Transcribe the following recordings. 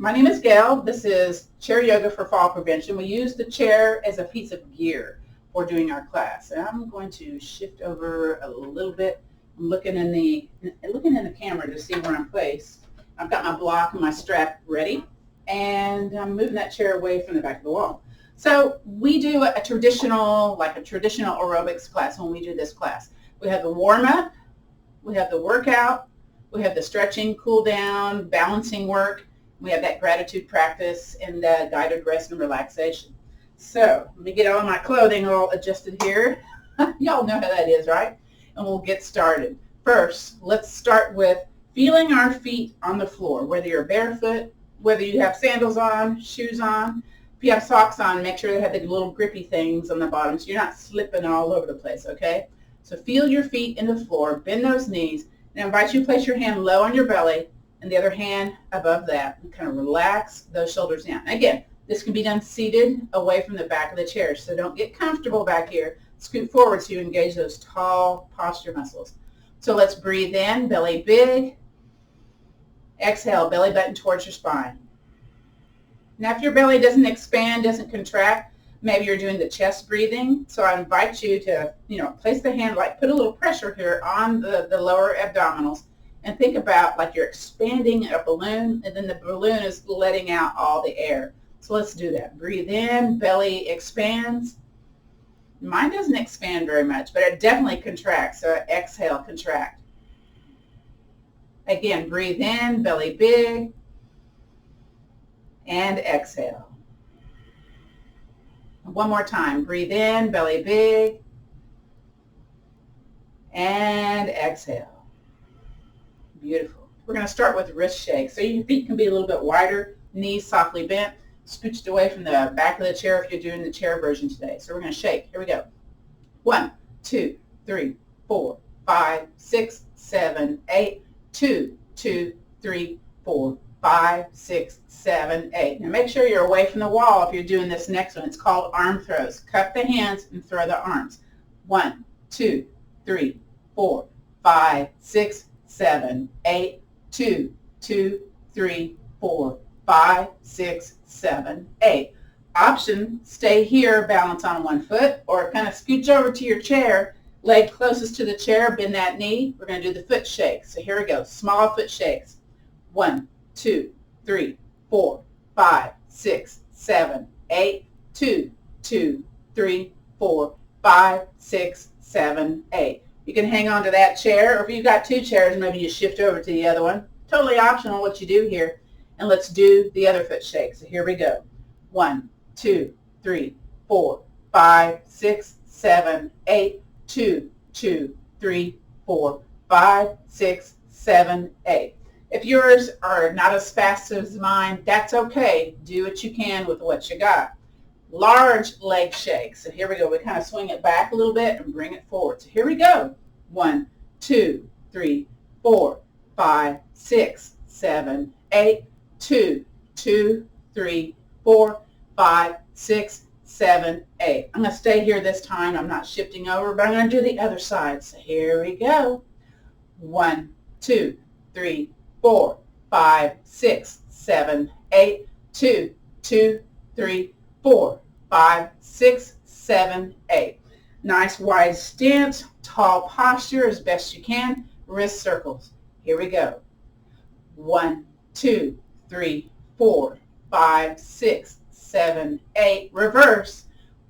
My name is Gail. This is chair yoga for fall prevention. We use the chair as a piece of gear for doing our class. And I'm going to shift over a little bit. I'm looking in the camera to see where I'm placed. I've got my block and my strap ready, and I'm moving that chair away from the back of the wall. So we do a traditional aerobics class when we do this class. We have the warm-up, we have the workout, we have the stretching, cool down, balancing work. We have that gratitude practice and guided rest and relaxation. So let me get all my clothing all adjusted here. Y'all know how that is, right? And we'll get started. First, let's start with feeling our feet on the floor, whether you're barefoot, whether you have sandals on, shoes on. If you have socks on, make sure they have the little grippy things on the bottom so you're not slipping all over the place, okay? So feel your feet in the floor, bend those knees, and I invite you to place your hand low on your belly and the other hand above that, and kind of relax those shoulders down. Again, this can be done seated away from the back of the chair, so don't get comfortable back here. Scoot forward so you engage those tall posture muscles. So let's breathe in, belly big. Exhale, belly button towards your spine. Now if your belly doesn't expand, doesn't contract, maybe you're doing the chest breathing. So I invite you to, place the hand, put a little pressure here on the lower abdominals, and think about like you're expanding a balloon, and then the balloon is letting out all the air. So let's do that. Breathe in, belly expands. Mine doesn't expand very much, but it definitely contracts. So exhale, contract. Again, breathe in, belly big, and exhale. One more time. Breathe in, belly big, and exhale. Beautiful. We're going to start with wrist shakes. So your feet can be a little bit wider, knees softly bent, scooched away from the back of the chair if you're doing the chair version today. So we're going to shake. Here we go. 1, 2, 3, 4, 5, 6, 7, 8. 2, 2, 3, 4, 5, 6, 7, 8. Now make sure you're away from the wall if you're doing this next one. It's called arm throws. Cup the hands and throw the arms. 1, 2, 3, 4, 5, 6, 7, 8. 2, 2, 3, 4, 5, 6, 7, 8. Option, stay here, balance on one foot, or kind of scooch over to your chair, leg closest to the chair, bend that knee. We're going to do the foot shakes. So here we go. Small foot shakes. 1, 2, 3, 4, 5, 6, 7, 8. 2, 2, 3, 4, 5, 6, 7, 8. You can hang on to that chair, or if you've got two chairs, maybe you shift over to the other one. Totally optional what you do here. And let's do the other foot shake. So here we go. 1, 2, 3, 4, 5, 6, 7, 8. 2, 2, 3, 4, 5, 6, 7, 8. If yours are not as fast as mine, that's okay. Do what you can with what you got. Large leg shakes. So here we go. We kind of swing it back a little bit and bring it forward. So here we go. 1, 2, 3, 4, 5, 6, 7, 8. 2, 2, 3, 4, 5, 6, 7, 8. I'm going to stay here this time. I'm not shifting over, but I'm going to do the other side. So here we go. 1, 2, 3, 4, 5, 6, 7, 8. 2, 2, 3, 4, 5, 6, 7, 8. Nice wide stance, tall posture as best you can. Wrist circles. Here we go. 1, 2, 3, 4, 5, 6, 7, 8. Reverse.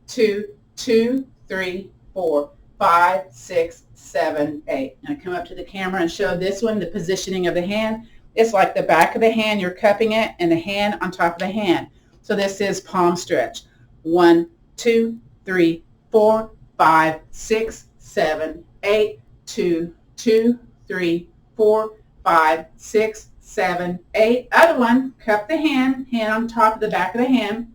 2, 2, 3, 4, 5, 6, 7, 8. Now come up to the camera and show this one, the positioning of the hand. It's like the back of the hand, you're cupping it, and the hand on top of the hand. So this is palm stretch. 1, 2, 3, 4, 5, 6, 7, 8. 2, 2, 3, 4, 5, 6, 7, 8. Other one, cup the hand, hand on top of the back of the hand.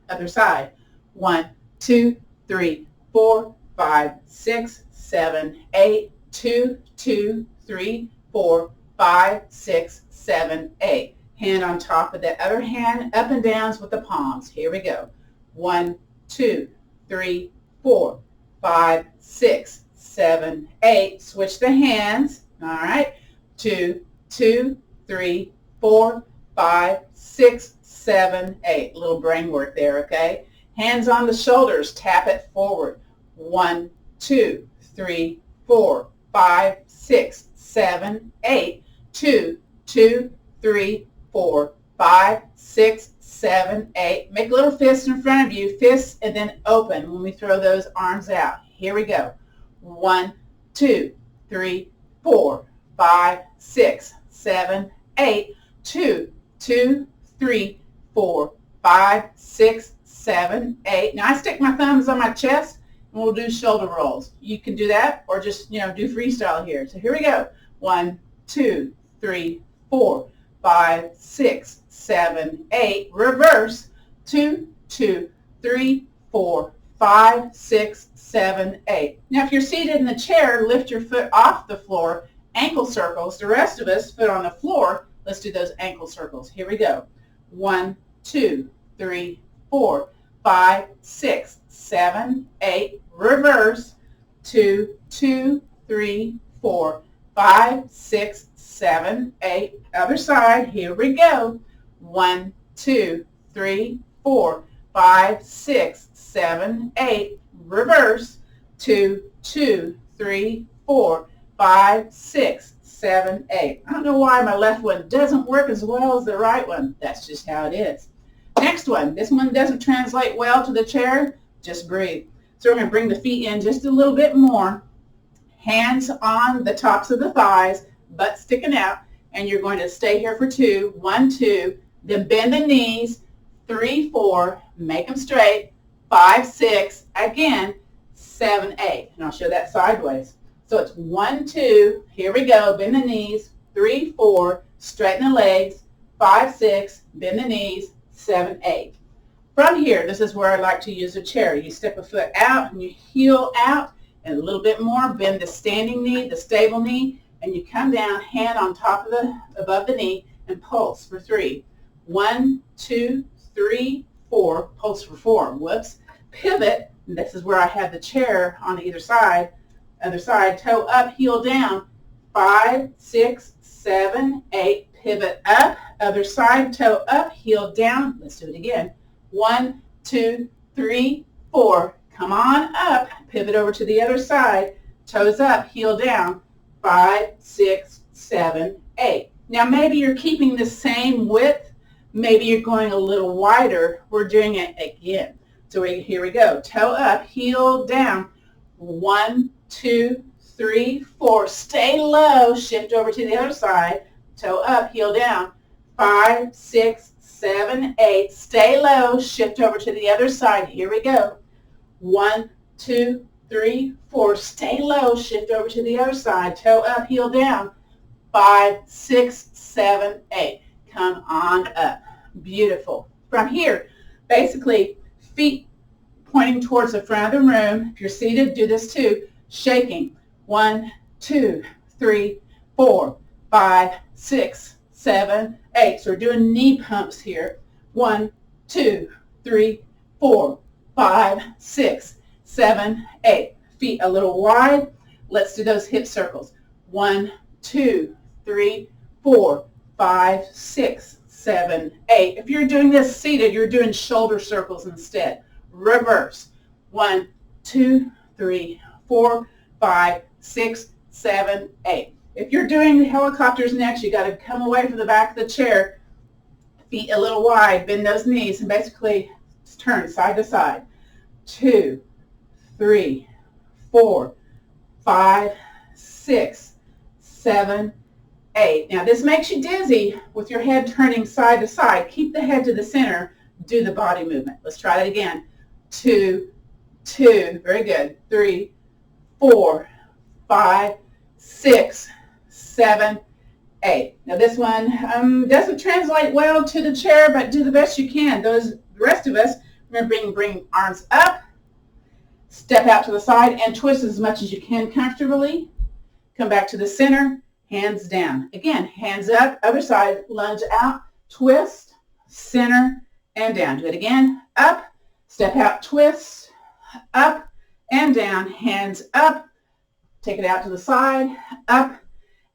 Other side. 1, 2, 3, 4, 5, 6, 7, 8. 2, 2, 3, 4, 5, 6, 7, 8. Hand on top of the other hand, up and downs with the palms. Here we go. 1, 2, 3, 4, 5, 6, 7, 8. Switch the hands. All right. 2, 2, 3, 4, 5, 6, 7, 8. A little brain work there, okay? Hands on the shoulders, tap it forward. 1, 2, 3, 4, 5, 6, 7, 8. 2, 2, 3, 4, 5, 6, 7, 8. Make little fists in front of you, fists, and then open when we throw those arms out. Here we go. 1, 2, 3, 4, 5, 6, 7, 8. 2, 2, 3, 4, 5, 6, 7, 8. Now I stick my thumbs on my chest and we'll do shoulder rolls. You can do that or just, do freestyle here. So here we go. 1, 2, 3, 4, 5, 6, 7, 8. Reverse. 2, 2, 3, 4, 5, 6, 7, 8. Now if you're seated in the chair, lift your foot off the floor. Ankle circles. The rest of us, foot on the floor. Let's do those ankle circles. Here we go. 1, 2, 3, 4, 5, 6, 7, 8. Reverse. 2, 2, 3, 4, 5, 6, 7, 8. Other side. Here we go. 1, 2, 3, 4, 5, 6, 7, 8. Reverse. 2, 2, 3, 4, 5, 6, 7, 8. I don't know why my left one doesn't work as well as the right one. That's just how it is. Next one. This one doesn't translate well to the chair. Just breathe. So we're going to bring the feet in just a little bit more. Hands on the tops of the thighs, butt sticking out. And you're going to stay here for 2. 1, 2. Then bend the knees. 3, 4. Make them straight. 5, 6. Again. 7, 8. And I'll show that sideways. So it's 1, 2, here we go, bend the knees, 3, 4, straighten the legs, 5, 6, bend the knees, 7, 8. From here, this is where I like to use a chair. You step a foot out and you heel out and a little bit more, bend the standing knee, the stable knee, and you come down, hand on top of above the knee and pulse for 3. 1, 2, 3, 4, pulse for 4. Whoops. Pivot, and this is where I have the chair on either side. Other side, toe up, heel down. 5, 6, 7, 8. Pivot up. Other side, toe up, heel down. Let's do it again. 1, 2, 3, 4. Come on up. Pivot over to the other side. Toes up, heel down. 5, 6, 7, 8. Now maybe you're keeping the same width. Maybe you're going a little wider. We're doing it again. So here we go. Toe up, heel down. 1, 2, 3, 4. Stay low. Shift over to the other side. Toe up, heel down. 5, 6, 7, 8. Stay low. Shift over to the other side. Here we go. 1, 2, 3, 4. Stay low. Shift over to the other side. Toe up, heel down. 5, 6, 7, 8. Come on up. Beautiful. From here, basically, feet pointing towards the front of the room. If you're seated, do this too. Shaking. 1, 2, 3, 4, 5, 6, 7, 8. So we're doing knee pumps here. 1, 2, 3, 4, 5, 6, 7, 8. Feet a little wide. Let's do those hip circles. 1, 2, 3, 4, 5, 6, 7, 8. If you're doing this seated, you're doing shoulder circles instead. Reverse. 1, 2, 3, 4, 5, 6, 7, 8. If you're doing the helicopters next, you got to come away from the back of the chair, feet a little wide, bend those knees, and basically turn side to side. 2, 3, 4, 5, 6, 7, 8. Now this makes you dizzy with your head turning side to side. Keep the head to the center. Do the body movement. Let's try that again. 2, 2. Very good. 3, 4, 5, 6, 7, 8. Now this one doesn't translate well to the chair, but do the best you can. The rest of us, remember, bring arms up, step out to the side, and twist as much as you can comfortably. Come back to the center, hands down. Again, hands up, other side, lunge out, twist, center, and down. Do it again. Up, step out, twist, up and down, hands up. Take it out to the side, up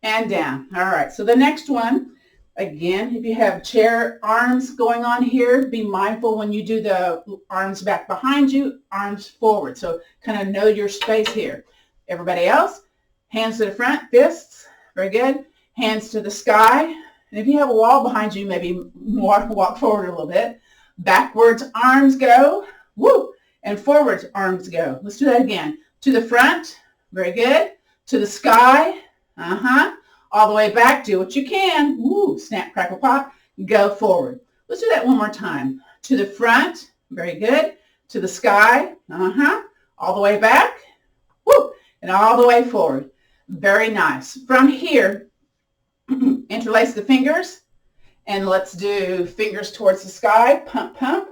and down. All right, so the next one, Again, if you have chair arms going on here, be mindful when you do the arms back behind you, arms forward. So kind of know your space here. Everybody else, hands to the front, fists. Very good. Hands to the sky. And if you have a wall behind you, maybe walk forward a little bit. Backwards arms go. Woo! And forwards arms go. Let's do that again. To the front. Very good. To the sky. All the way back. Do what you can. Woo! Snap, crackle, pop. Go forward. Let's do that one more time. To the front. Very good. To the sky. All the way back. Woo! And all the way forward. Very nice. From here, interlace the fingers. And let's do fingers towards the sky. Pump, pump.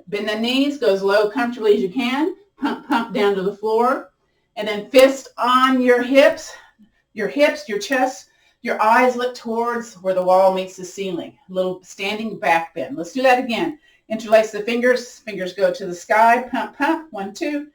Bend the knees. Go as low comfortably as you can. Pump, pump down to the floor. And then fist on your hips, your chest. Your eyes look towards where the wall meets the ceiling. A little standing back bend. Let's do that again. Interlace the fingers. Fingers go to the sky. Pump, pump. 1, 2.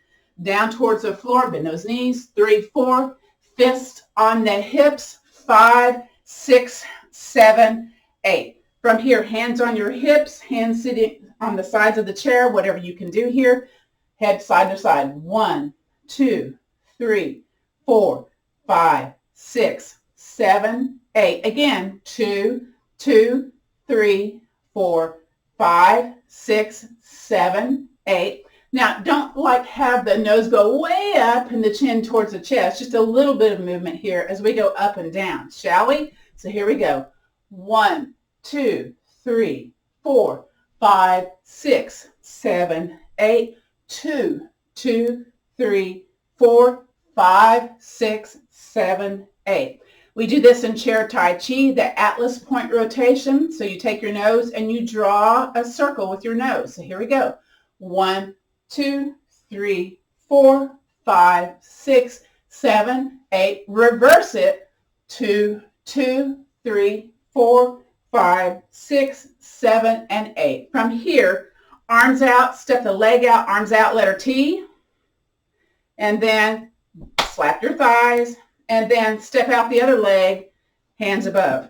Down towards the floor. Bend those knees. 3, 4. Fist on the hips. 5, 6, 7, 8. From here, hands on your hips. Hands sitting on the sides of the chair. Whatever you can do here. Head side to side. 1, 2, 3, 4, 5, 6, 7, 8. Again, 2, 2, 3, 4, 5, 6, 7, 8. Now, don't have the nose go way up and the chin towards the chest. Just a little bit of movement here as we go up and down, shall we? So here we go. 1, 2, 3, 4, 5, 6, 7, 8. 2, 2, 3, 4, 5, 6, 7, 8. We do this in Chair Tai Chi, the Atlas point rotation. So you take your nose and you draw a circle with your nose. So here we go. 1, 2, 3, 4, 5, 6, 7, 8. Reverse it. 2, 2, 3, 4, 5, 6, 7, and 8. From here, arms out, step the leg out, arms out, letter T. And then slap your thighs. And then step out the other leg, hands above.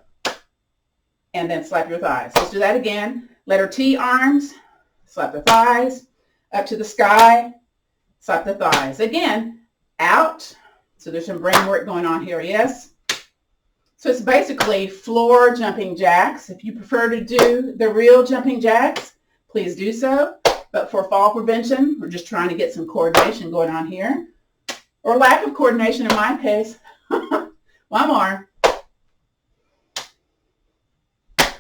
And then slap your thighs. Let's do that again. Letter T arms, slap the thighs, up to the sky, slap the thighs. Again, out. So there's some brain work going on here, yes? So it's basically floor jumping jacks. If you prefer to do the real jumping jacks, please do so. But for fall prevention, we're just trying to get some coordination going on here. Or lack of coordination in my case. One more.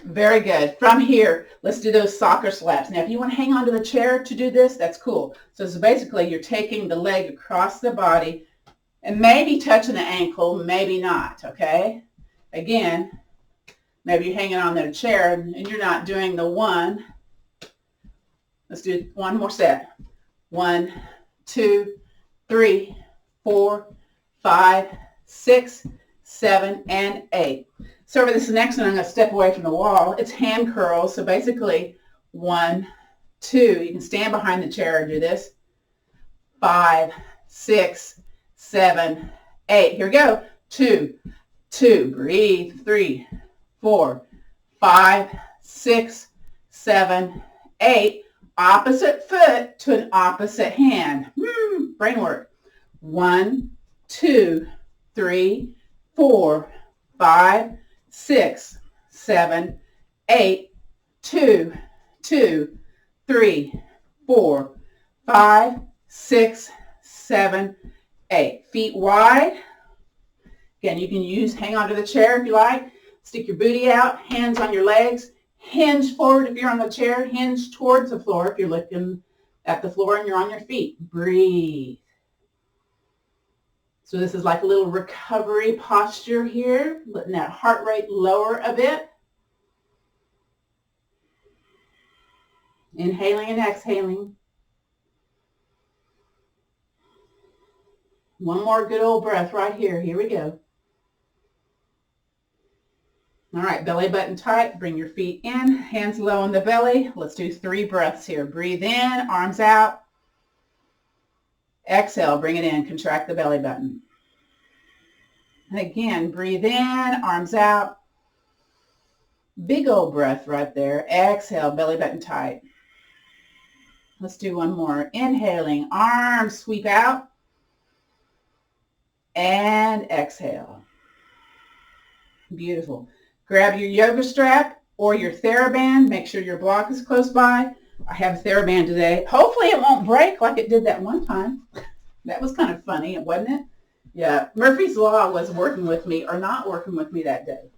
Very good. From here, let's do those soccer slaps. Now, if you want to hang on to the chair to do this, that's cool. So basically, you're taking the leg across the body and maybe touching the ankle, maybe not, okay? Again, maybe you're hanging on the chair and you're not doing the one. Let's do one more set. 1, 2, 3, 4, 5, 6, 7, and 8. So for this next one, I'm going to step away from the wall. It's hand curls. So basically, 1, 2. You can stand behind the chair and do this. 5, 6, 7, 8. Here we go. 2, 2. Breathe. 3, 4, 5, 6, 7, 8. Opposite foot to an opposite hand. Brain work. 1, 2, 3, 4, 5, 6, 7, 8. 2, 2, 3, 4, 5, 6, 7, 8. Feet wide. Again, you can hang onto the chair if you like. Stick your booty out, hands on your legs. Hinge forward if you're on the chair. Hinge towards the floor if you're looking at the floor and you're on your feet. Breathe. So this is like a little recovery posture here, letting that heart rate lower a bit. Inhaling and exhaling. One more good old breath right here. Here we go. All right, belly button tight. Bring your feet in, hands low on the belly. Let's do 3 breaths here. Breathe in, arms out. Exhale, bring it in, contract the belly button. And again, breathe in, arms out. Big old breath right there. Exhale, belly button tight. Let's do one more. Inhaling, arms sweep out. And exhale. Beautiful. Grab your yoga strap or your TheraBand. Make sure your block is close by. I have a TheraBand today. Hopefully it won't break like it did that one time. That was kind of funny, wasn't it? Yeah, Murphy's Law was working with me or not working with me that day.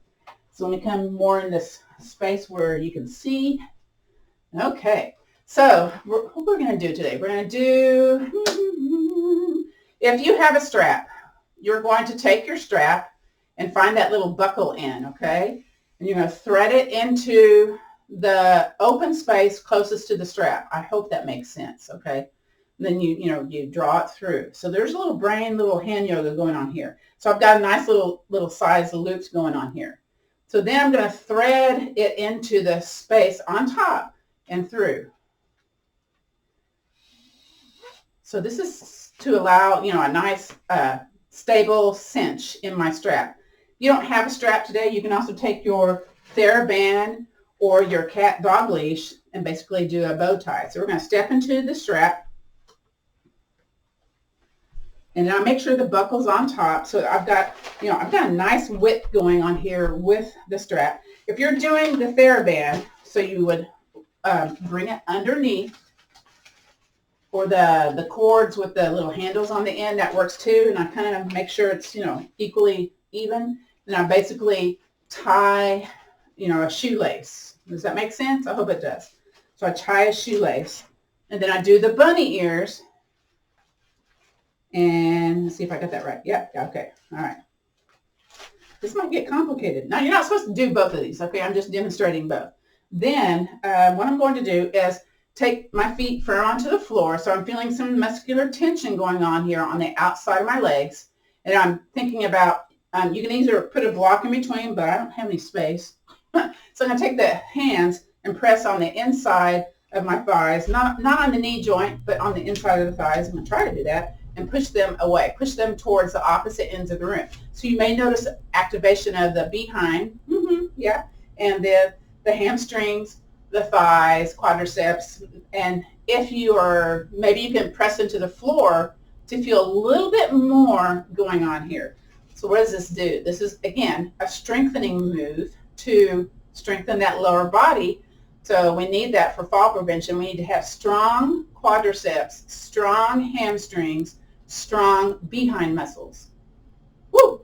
So let me come more in this space where you can see. Okay, so what we're going to do today, we're going to do, if you have a strap, you're going to take your strap and find that little buckle in, okay? And you're going to thread it into the open space closest to the strap. I hope that makes sense, okay? And then you draw it through. So there's a little little hand yoga going on here. So I've got a nice little size loops going on here. So then I'm going to thread it into the space on top and through. So this is to allow, a nice stable cinch in my strap. If you don't have a strap today, you can also take your TheraBand or your cat dog leash and basically do a bow tie. So we're going to step into the strap. And now make sure the buckle's on top. So I've got a nice width going on here with the strap. If you're doing the TheraBand, so you would bring it underneath, or the cords with the little handles on the end, that works too. And I kind of make sure it's, equally even. And I basically tie, a shoelace. Does that make sense? I hope it does. So I tie a shoelace. And then I do the bunny ears. And let's see if I got that right. Yeah, okay. All right. This might get complicated. Now, you're not supposed to do both of these, okay? I'm just demonstrating both. Then what I'm going to do is take my feet firm onto the floor. So I'm feeling some muscular tension going on here on the outside of my legs. And I'm thinking about, you can either put a block in between, but I don't have any space. So I'm going to take the hands and press on the inside of my thighs, not on the knee joint, but on the inside of the thighs. I'm going to try to do that. And push them away, push them towards the opposite ends of the room. So you may notice activation of the behind, yeah, and the hamstrings, the thighs, quadriceps, and if maybe you can press into the floor to feel a little bit more going on here. So what does this do? This is, again, a strengthening move to strengthen that lower body. So we need that for fall prevention. We need to have strong quadriceps, strong hamstrings, strong behind muscles. Woo!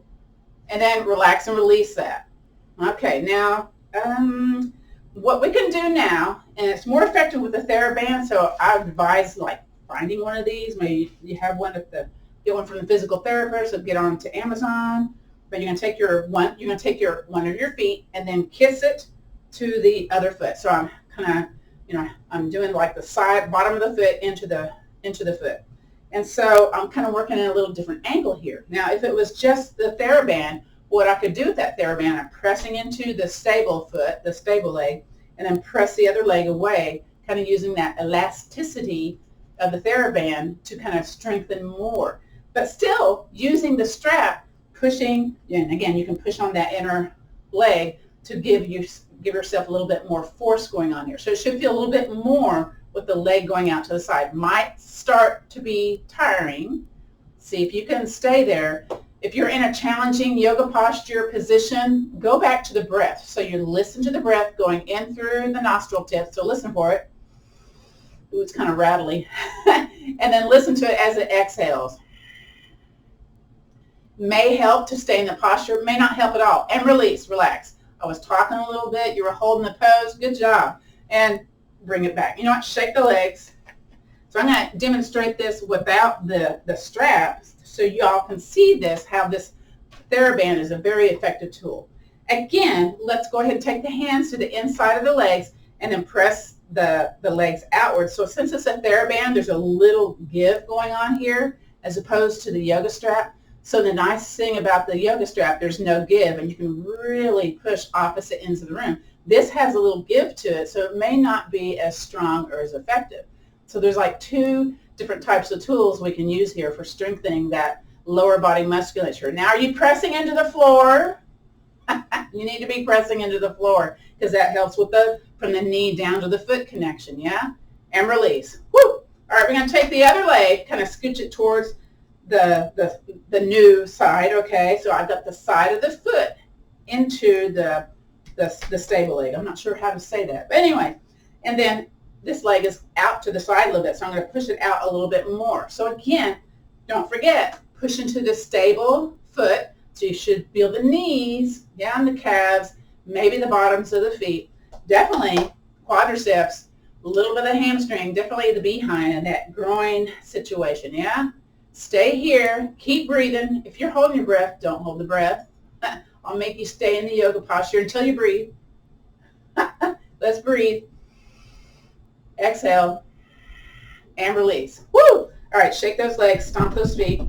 And then relax and release that. Okay, now what we can do now, and it's more effective with the TheraBand, so I advise finding one of these. Maybe you have one get one from the physical therapist, or get on to Amazon. But you're gonna take one of your feet and then kiss it to the other foot. So I'm kind of, I'm doing like the bottom of the foot into the foot. And so I'm kind of working in a little different angle here. Now, if it was just the TheraBand, what I could do with that TheraBand, I'm pressing into the stable foot, the stable leg, and then press the other leg away, kind of using that elasticity of the TheraBand to kind of strengthen more. But still using the strap, pushing, and again, you can push on that inner leg to give yourself a little bit more force going on here. So it should feel a little bit more with the leg going out to the side. Might start to be tiring. See if you can stay there. If you're in a challenging yoga posture position, go back to the breath. So you listen to the breath going in through the nostril tip. So listen for it. Ooh, it's kind of rattly. And then listen to it as it exhales. May help to stay in the posture, may not help at all. And release, relax. I was talking a little bit, you were holding the pose, good job. And bring it back. You know what, shake the legs. So I'm going to demonstrate this without the straps so y'all can see this, how this TheraBand is a very effective tool. Again, let's go ahead and take the hands to the inside of the legs and then press the legs outward. So since it's a TheraBand, there's a little give going on here as opposed to the yoga strap. So the nice thing about the yoga strap, there's no give, and you can really push opposite ends of the room. This has a little give to it, so it may not be as strong or as effective. So there's like two different types of tools we can use here for strengthening that lower body musculature. Now, are you pressing into the floor? You need to be pressing into the floor because that helps with from the knee down to the foot connection, yeah? And release. Woo! All right, we're going to take the other leg, kind of scooch it towards the new side, okay? So I've got the side of the foot into the stable leg. I'm not sure how to say that. But anyway, and then this leg is out to the side a little bit, so I'm going to push it out a little bit more. So again, don't forget, push into the stable foot. So you should feel the knees, down the calves, maybe the bottoms of the feet. Definitely quadriceps, a little bit of the hamstring, definitely the behind and that groin situation, yeah? Stay here. Keep breathing. If you're holding your breath, don't hold the breath. I'll make you stay in the yoga posture until you breathe. Let's breathe. Exhale and release. Woo! All right, shake those legs, stomp those feet.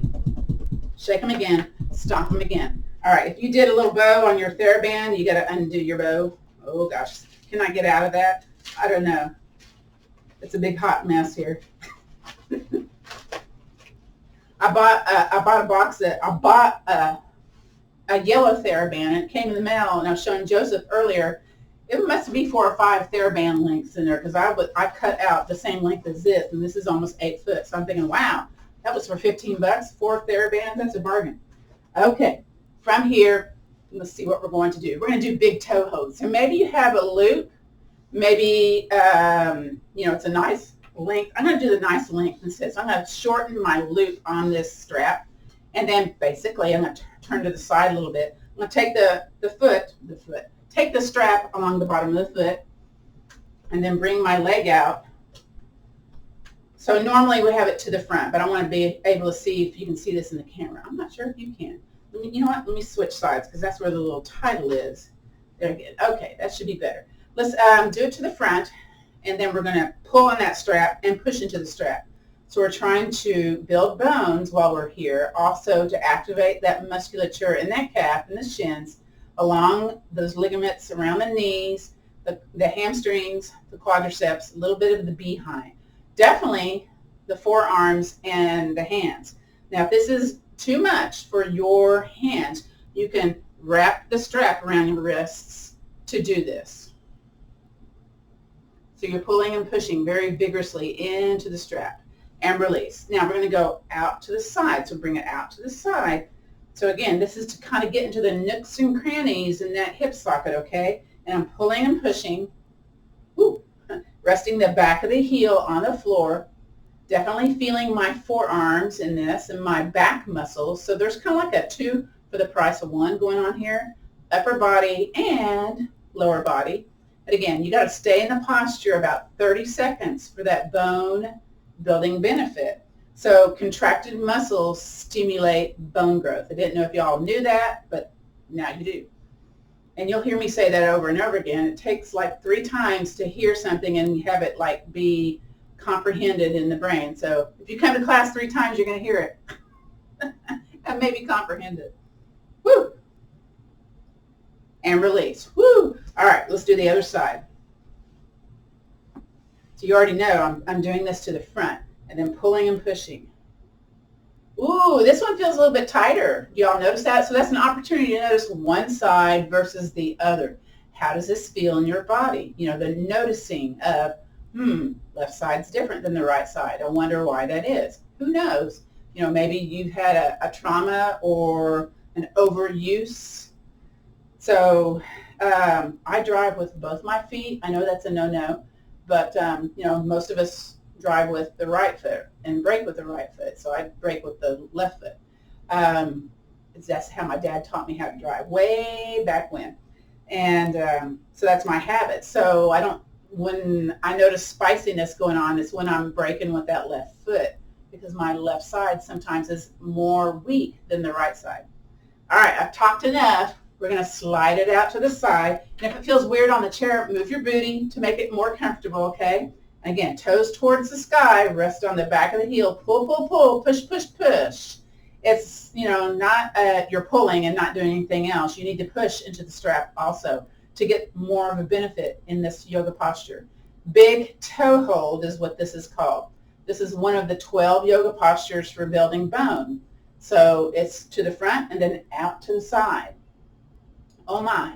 Shake them again, stomp them again. All right, if you did a little bow on your TheraBand, you got to undo your bow. Oh gosh, can I get out of that? I don't know. It's a big hot mess here. I bought a yellow TheraBand, and it came in the mail, and I was showing Joseph earlier. It must be 4 or 5 TheraBand links in there, because I cut out the same length as this, and this is almost 8 foot. So I'm thinking, wow, that was for $15, 4 TheraBands. That's a bargain. Okay, from here, let's see what we're going to do. We're going to do big toe holds. So maybe you have a loop. Maybe it's a nice length. I'm going to do the nice length instead. So I'm going to shorten my loop on this strap, and then basically I'm going to turn to the side a little bit. I'm going to take take the strap along the bottom of the foot, and then bring my leg out. So normally we have it to the front, but I want to be able to see if you can see this in the camera. I'm not sure if you can. You know what? Let me switch sides, because that's where the little title is. There we go. Okay, that should be better. Let's do it to the front, and then we're going to pull on that strap and push into the strap. So we're trying to build bones while we're here, also to activate that musculature in that calf and the shins, along those ligaments around the knees, the hamstrings, the quadriceps, a little bit of the behind. Definitely the forearms and the hands. Now, if this is too much for your hands, you can wrap the strap around your wrists to do this. So you're pulling and pushing very vigorously into the strap and release. Now we're going to go out to the side. So bring it out to the side. So again, this is to kind of get into the nooks and crannies in that hip socket, okay? And I'm pulling and pushing, resting the back of the heel on the floor. Definitely feeling my forearms in this and my back muscles. So there's kind of like a 2 for the price of 1 going on here. Upper body and lower body. But again, you got to stay in the posture about 30 seconds for that bone building benefit. So contracted muscles stimulate bone growth. I didn't know if y'all knew that, but now you do. And you'll hear me say that over and over again. It takes like 3 times to hear something and have it like be comprehended in the brain. So if you come to class 3 times, you're going to hear it and maybe comprehend it. Woo! And release. Woo! All right, let's do the other side. So you already know I'm doing this to the front and then pulling and pushing. Ooh, this one feels a little bit tighter. Do y'all notice that? So that's an opportunity to notice one side versus the other. How does this feel in your body? You know, the noticing of, left side's different than the right side. I wonder why that is. Who knows? You know, maybe you've had a trauma or an overuse. So I drive with both my feet. I know that's a no-no, but you know, most of us drive with the right foot and brake with the right foot. So I brake with the left foot. That's how my dad taught me how to drive way back when. And so that's my habit. So when I notice spiciness going on, it's when I'm braking with that left foot, because my left side sometimes is more weak than the right side. All right, I've talked enough. We're going to slide it out to the side. And if it feels weird on the chair, move your booty to make it more comfortable, okay? Again, toes towards the sky, rest on the back of the heel, pull, pull, pull, push, push, push. It's, you know, not you're pulling and not doing anything else. You need to push into the strap also to get more of a benefit in this yoga posture. Big toe hold is what this is called. This is one of the 12 yoga postures for building bone. So it's to the front and then out to the side. Oh my.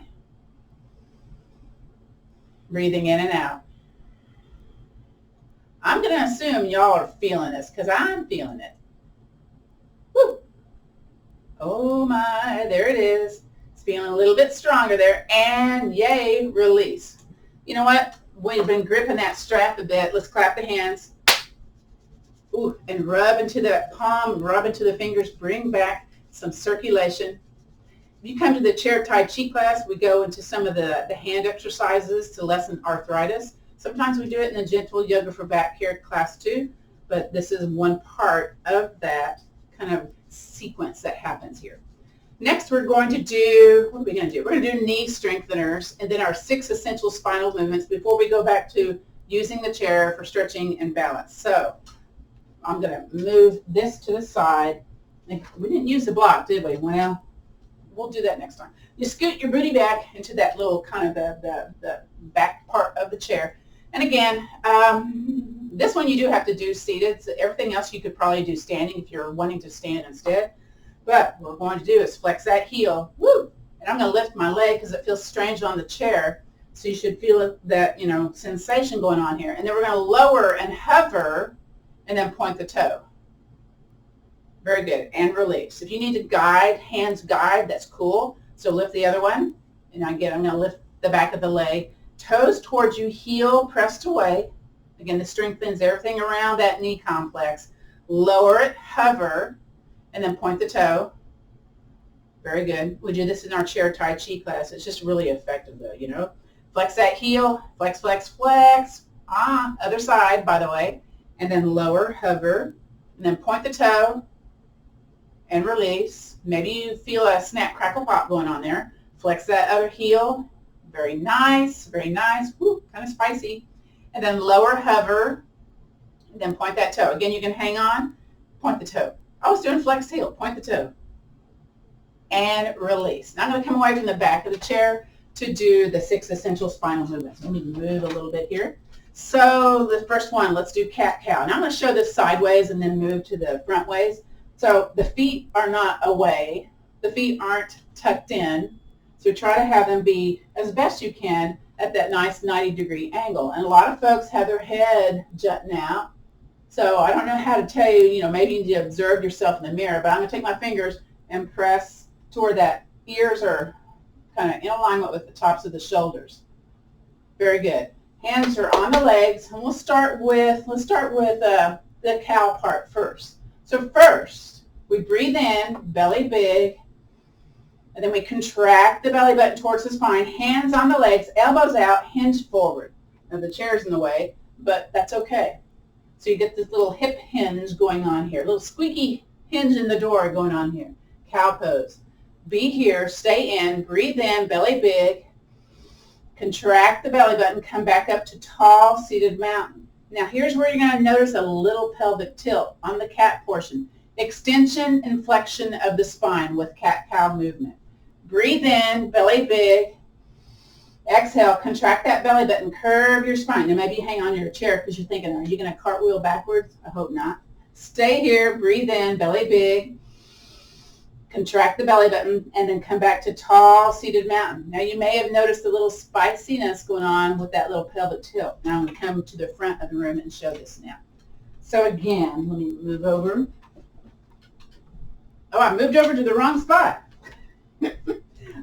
breathing in and out. I'm going to assume y'all are feeling this because I'm feeling it. Woo. Oh my, there it is. It's feeling a little bit stronger there. And yay, release. You know what? We've been gripping that strap a bit. Let's clap the hands. Ooh, and rub into that palm, rub into the fingers, bring back some circulation. If you come to the Chair Tai Chi class, we go into some of the hand exercises to lessen arthritis. Sometimes we do it in the gentle yoga for back care class too, but this is one part of that kind of sequence that happens here. Next, we're going to do, what are we going to do? We're going to do knee strengtheners and then our 6 essential spinal movements before we go back to using the chair for stretching and balance. So I'm going to move this to the side. We didn't use the block, did we? Well, we'll do that next time. You scoot your booty back into that little kind of the back part of the chair. And again, this one you do have to do seated. So everything else you could probably do standing if you're wanting to stand instead. But what we're going to do is flex that heel. Woo! And I'm going to lift my leg because it feels strange on the chair. So you should feel that, sensation going on here. And then we're going to lower and hover and then point the toe. Very good. And release. If you need to guide, hands guide, that's cool. So lift the other one. And again, I'm going to lift the back of the leg. Toes towards you, heel pressed away. Again, this strengthens everything around that knee complex. Lower it, hover, and then point the toe. Very good. We do this in our Chair Tai Chi class. It's just really effective though, Flex that heel, flex, flex, flex. Other side, by the way. And then lower, hover, and then point the toe and release. Maybe you feel a snap, crackle, pop going on there. Flex that other heel. Very nice, very nice. Woo, kind of spicy. And then lower, hover, and then point that toe. Again, you can hang on, point the toe. I was doing flex heel, point the toe. And release. Now I'm going to come away from the back of the chair to do the 6 essential spinal movements. Let me move a little bit here. So the first one, let's do cat-cow. Now I'm going to show this sideways and then move to the front ways. So the feet are not away. The feet aren't tucked in. So try to have them be, as best you can, at that nice 90-degree angle. And a lot of folks have their head jutting out. So I don't know how to tell you, maybe you need to observe yourself in the mirror, but I'm going to take my fingers and press toward that. Ears are kind of in alignment with the tops of the shoulders. Very good. Hands are on the legs, and let's start with the cow part first. So first, we breathe in, belly big, and then we contract the belly button towards the spine, hands on the legs, elbows out, hinge forward. Now the chair's in the way, but that's okay. So you get this little hip hinge going on here, little squeaky hinge in the door going on here. Cow pose. Be here, stay in, breathe in, belly big, contract the belly button, come back up to tall seated mountain. Now here's where you're going to notice a little pelvic tilt on the cat portion. Extension and flexion of the spine with cat-cow movement. Breathe in, belly big. Exhale, contract that belly button, curve your spine. Now maybe you hang on to your chair because you're thinking, are you going to cartwheel backwards? I hope not. Stay here, breathe in, belly big. Contract the belly button, and then come back to tall seated mountain. Now you may have noticed a little spiciness going on with that little pelvic tilt. Now I'm going to come to the front of the room and show this now. So again, let me move over. Oh, I moved over to the wrong spot.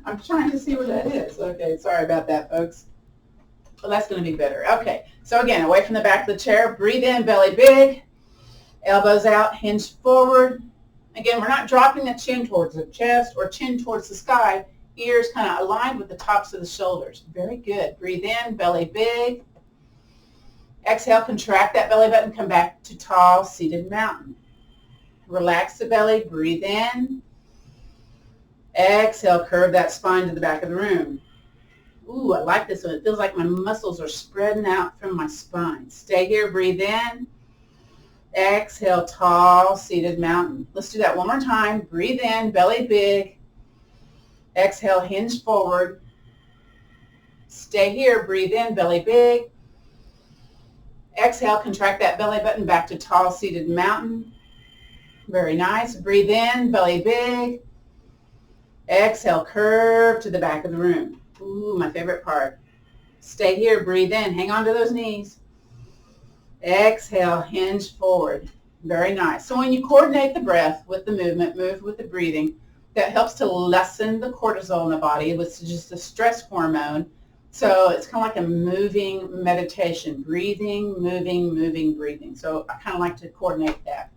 I'm trying to see where that is. Okay, sorry about that, folks. Well, that's going to be better. Okay, so again, away from the back of the chair, breathe in, belly big, elbows out, hinge forward. Again, we're not dropping the chin towards the chest or chin towards the sky. Ears kind of aligned with the tops of the shoulders. Very good. Breathe in, belly big. Exhale, contract that belly button, come back to tall seated mountain. Relax the belly, breathe in. Exhale, curve that spine to the back of the room. Ooh, I like this one. It feels like my muscles are spreading out from my spine. Stay here, breathe in. Exhale, tall seated mountain. Let's do that one more time. Breathe in, belly big. Exhale, hinge forward. Stay here, breathe in, belly big. Exhale, contract that belly button back to tall seated mountain. Very nice. Breathe in, belly big. Exhale, curve to the back of the room. Ooh, my favorite part. Stay here, breathe in, hang on to those knees. Exhale, hinge forward. Very nice. So when you coordinate the breath with the movement, move with the breathing, that helps to lessen the cortisol in the body. It's just a stress hormone. So it's kind of like a moving meditation, breathing, moving, moving, breathing. So I kind of like to coordinate that.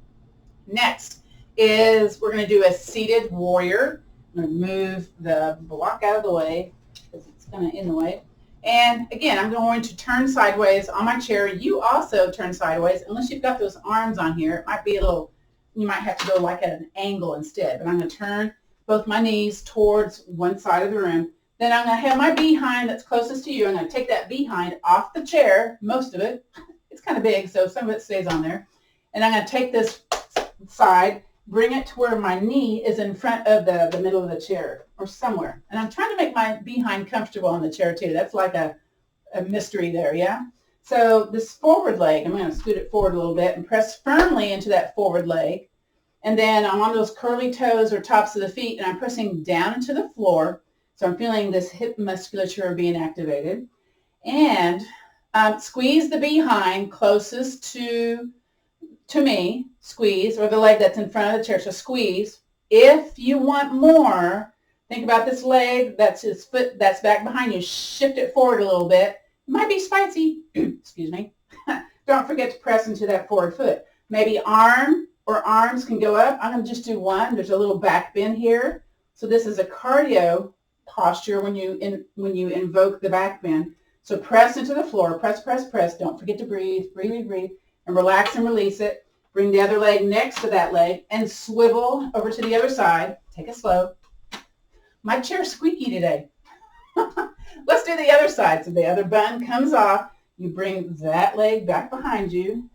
Next is we're going to do a seated warrior. I'm going to move the block out of the way because it's kind of in the way. And again, I'm going to turn sideways on my chair. You also turn sideways, unless you've got those arms on here. It might be a little, you might have to go like at an angle instead. But I'm going to turn both my knees towards one side of the room. Then I'm going to have my behind that's closest to you. I'm going to take that behind off the chair, most of it. It's kind of big, so some of it stays on there. And I'm going to take this side, bring it to where my knee is in front of the middle of the chair or somewhere. And I'm trying to make my behind comfortable on the chair too. That's like a mystery there, yeah? So this forward leg, I'm going to scoot it forward a little bit and press firmly into that forward leg. And then I'm on those curly toes or tops of the feet, and I'm pressing down into the floor. So I'm feeling this hip musculature being activated. And squeeze the behind closest to me, squeeze, or the leg that's in front of the chair, so squeeze. If you want more, think about this leg, that's his foot, that's back behind you, shift it forward a little bit. It might be spicy, excuse me. Don't forget to press into that forward foot. Maybe arm or arms can go up. I'm going to just do one. There's a little back bend here. So this is a cardio posture when you invoke the back bend. So press into the floor, press, press, press. Don't forget to breathe, breathe, breathe, and relax and release it. Bring the other leg next to that leg and swivel over to the other side. Take it slow. My chair's squeaky today. Let's do the other side. So the other bun comes off. You bring that leg back behind you.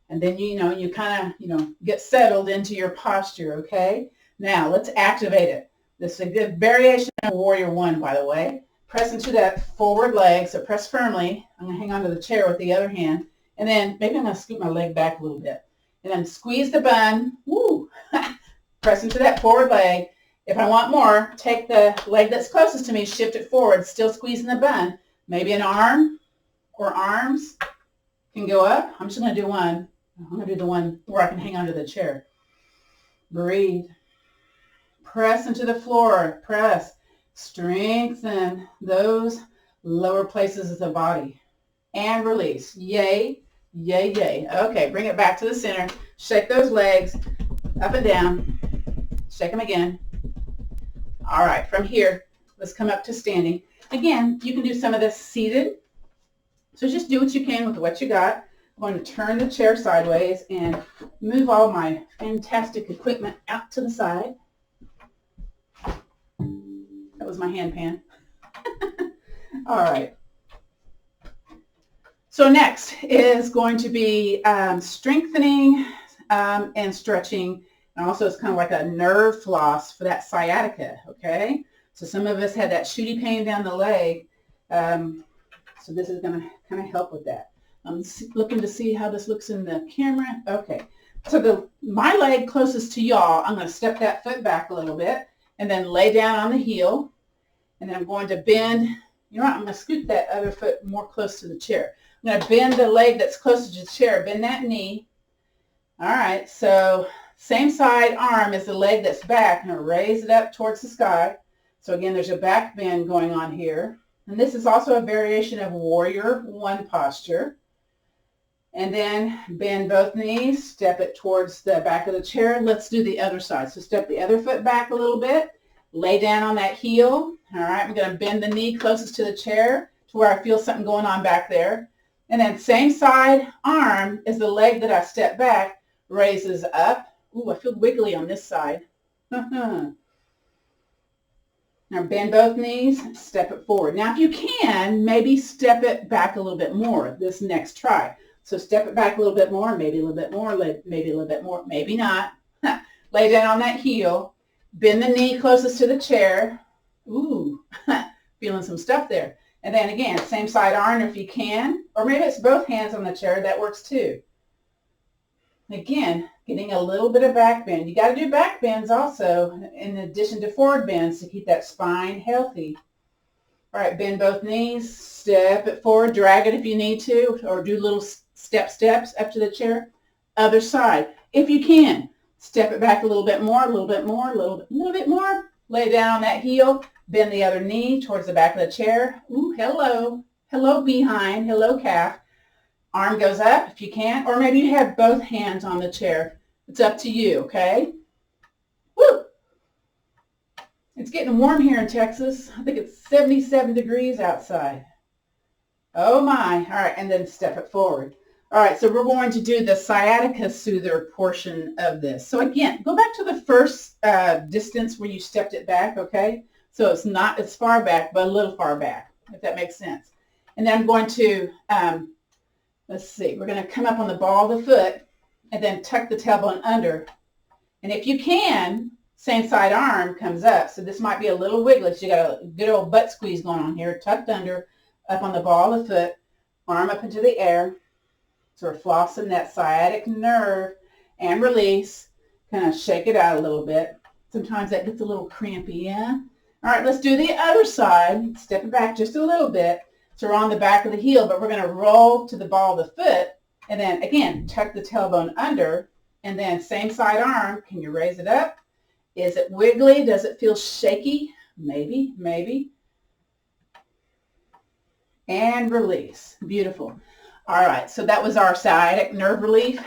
And then, you kind of, get settled into your posture, okay? Now, let's activate it. This is a good variation of Warrior One, by the way. Press into that forward leg, so press firmly. I'm going to hang onto the chair with the other hand. And then maybe I'm going to scoot my leg back a little bit. And then squeeze the bun. Woo! Press into that forward leg. If I want more, take the leg that's closest to me, shift it forward, still squeezing the bun. Maybe an arm or arms can go up. I'm just going to do one. I'm going to do the one where I can hang onto the chair. Breathe. Press into the floor. Press. Strengthen those lower places of the body. And release. Yay, yay, yay. Okay, bring it back to the center. Shake those legs up and down. Shake them again. All right, from here, let's come up to standing. Again, you can do some of this seated. So just do what you can with what you got. I'm going to turn the chair sideways and move all my fantastic equipment out to the side. That was my hand pan. All right. So next is going to be strengthening and stretching. And also it's kind of like a nerve floss for that sciatica, okay? So some of us had that shooty pain down the leg. So this is going to kind of help with that. I'm looking to see how this looks in the camera. Okay. So my leg closest to y'all, I'm going to step that foot back a little bit and then lay down on the heel. And then I'm going to bend. You know what? I'm going to scoot that other foot more close to the chair. I'm going to bend the leg that's closest to the chair. Bend that knee. All right. So same side arm as the leg that's back. I'm going to raise it up towards the sky. So again, there's a back bend going on here. And this is also a variation of Warrior One posture. And then bend both knees, step it towards the back of the chair. Let's do the other side. So step the other foot back a little bit. Lay down on that heel. All right, I'm going to bend the knee closest to the chair to where I feel something going on back there. And then same side arm as the leg that I step back raises up. Ooh, I feel wiggly on this side. Now bend both knees, step it forward. Now if you can, maybe step it back a little bit more this next try. So step it back a little bit more, maybe a little bit more, maybe a little bit more, maybe not. Lay down on that heel. Bend the knee closest to the chair. Ooh, feeling some stuff there. And then again, same side arm if you can, or maybe it's both hands on the chair. That works too. Again, getting a little bit of back bend. You got to do back bends also in addition to forward bends to keep that spine healthy. All right, bend both knees, step it forward, drag it if you need to, or do little steps up to the chair. Other side, if you can, step it back a little bit more, a little bit more, a little bit more. Lay down that heel, bend the other knee towards the back of the chair. Ooh, hello. Hello behind, hello calf. Arm goes up if you can, or maybe you have both hands on the chair. It's up to you, okay? Woo! It's getting warm here in Texas. I think it's 77 degrees outside. Oh my. All right, and then step it forward. All right, so we're going to do the sciatica soother portion of this. So again, go back to the first distance where you stepped it back, okay? So it's not as far back, but a little far back, if that makes sense. And then I'm going to, let's see, we're going to come up on the ball of the foot and then tuck the tailbone under. And if you can, same side arm comes up. So this might be a little wiggly. So you got a good old butt squeeze going on here, tucked under, up on the ball of the foot, arm up into the air. So we're flossing that sciatic nerve and release. Kind of shake it out a little bit. Sometimes that gets a little crampy, yeah? All right, let's do the other side. Step it back just a little bit. So we're on the back of the heel, but we're going to roll to the ball of the foot. And then, again, tuck the tailbone under. And then same side arm. Can you raise it up? Is it wiggly? Does it feel shaky? Maybe, maybe. And release. Beautiful. All right, so that was our sciatic nerve relief.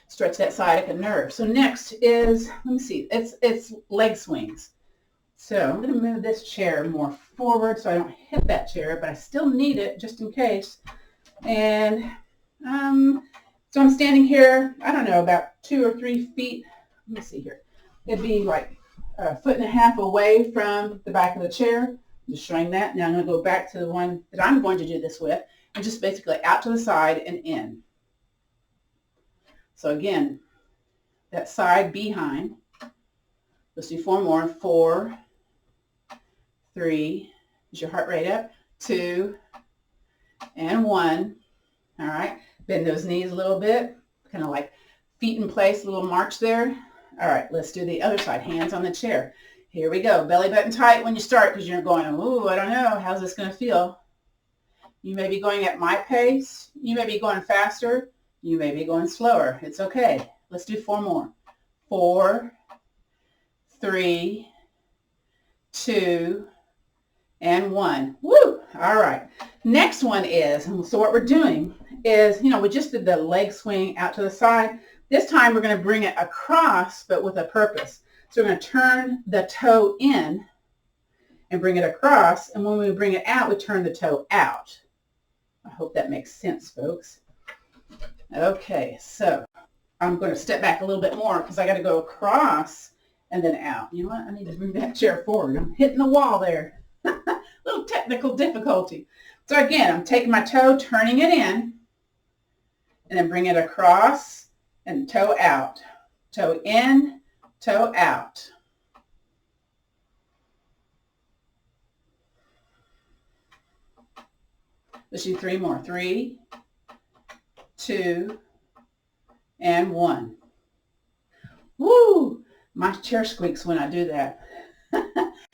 Stretch that sciatic nerve. So next is, let me see, it's leg swings. So I'm going to move this chair more forward so I don't hit that chair, but I still need it just in case. And so I'm standing here, I don't know, about 2 or 3 feet. Let me see here. It'd be like a 1.5 feet away from the back of the chair. Just showing that. Now I'm going to go back to the one that I'm going to do this with. And just basically out to the side and in. So again, that side behind. Let's do 4 more. 4, 3, is your heart rate up? 2, and 1. All right, bend those knees a little bit, kind of like feet in place, a little march there. All right, let's do the other side, hands on the chair. Here we go, belly button tight when you start because you're going, ooh, I don't know, how's this going to feel? You may be going at my pace. You may be going faster. You may be going slower. It's okay. Let's do 4 more. 4, 3, 2, and 1. Woo! All right. Next one is, so what we're doing is, we just did the leg swing out to the side. This time we're going to bring it across, but with a purpose. So we're going to turn the toe in and bring it across. And when we bring it out, we turn the toe out. I hope that makes sense, folks. Okay, so I'm going to step back a little bit more because I got to go across and then out. You know what? I need to bring that chair forward. I'm hitting the wall there. Little technical difficulty. So again, I'm taking my toe, turning it in, and then bring it across and toe out. Toe in, toe out. Let's do 3 more. 3, 2, and 1. Woo! My chair squeaks when I do that.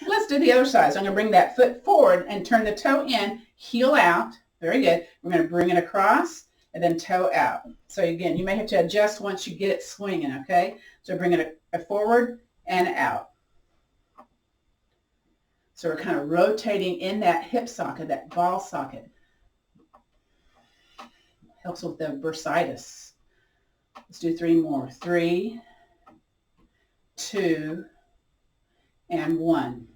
Let's do the other side. So I'm going to bring that foot forward and turn the toe in, heel out. Very good. We're going to bring it across and then toe out. So again, you may have to adjust once you get it swinging, okay? So bring it forward and out. So we're kind of rotating in that hip socket, that ball socket. Helps with the bursitis. Let's do 3 more. 3, 2, and 1.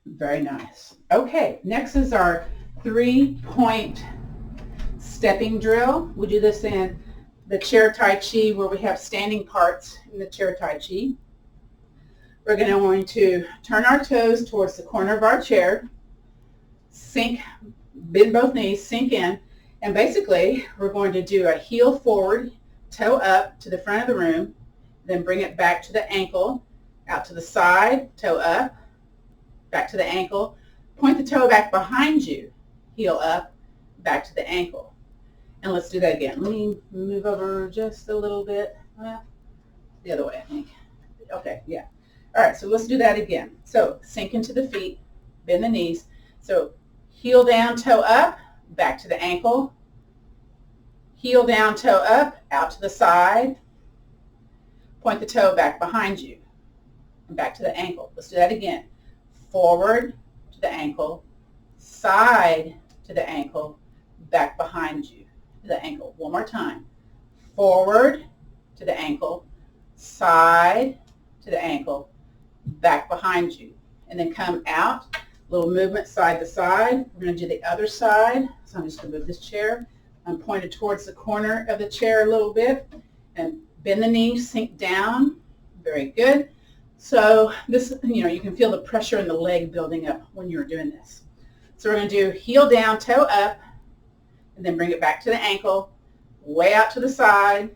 Very nice. Okay, next is our 3-point stepping drill. We do this in the Chair Tai Chi where we have standing parts in the Chair Tai Chi. We're going to turn our toes towards the corner of our chair, sink, bend both knees, sink in, and basically we're going to do a heel forward, toe up to the front of the room, then bring it back to the ankle, out to the side, toe up, back to the ankle, point the toe back behind you, heel up, back to the ankle. And let's do that again. Let me move over just a little bit. Well, the other way, I think. Okay, yeah. All right, so let's do that again. So sink into the feet, bend the knees, So heel down, toe up, back to the ankle. Heel down, toe up, out to the side. Point the toe back behind you and back to the ankle. Let's do that again. Forward to the ankle, side to the ankle, back behind you to the ankle. One more time. Forward to the ankle, side to the ankle, back behind you. And then come out, little movement side to side. We're going to do the other side. So I'm just going to move this chair. I'm pointed towards the corner of the chair a little bit. And bend the knees, sink down. Very good. So this, you can feel the pressure in the leg building up when you're doing this. So we're going to do heel down, toe up, and then bring it back to the ankle, way out to the side,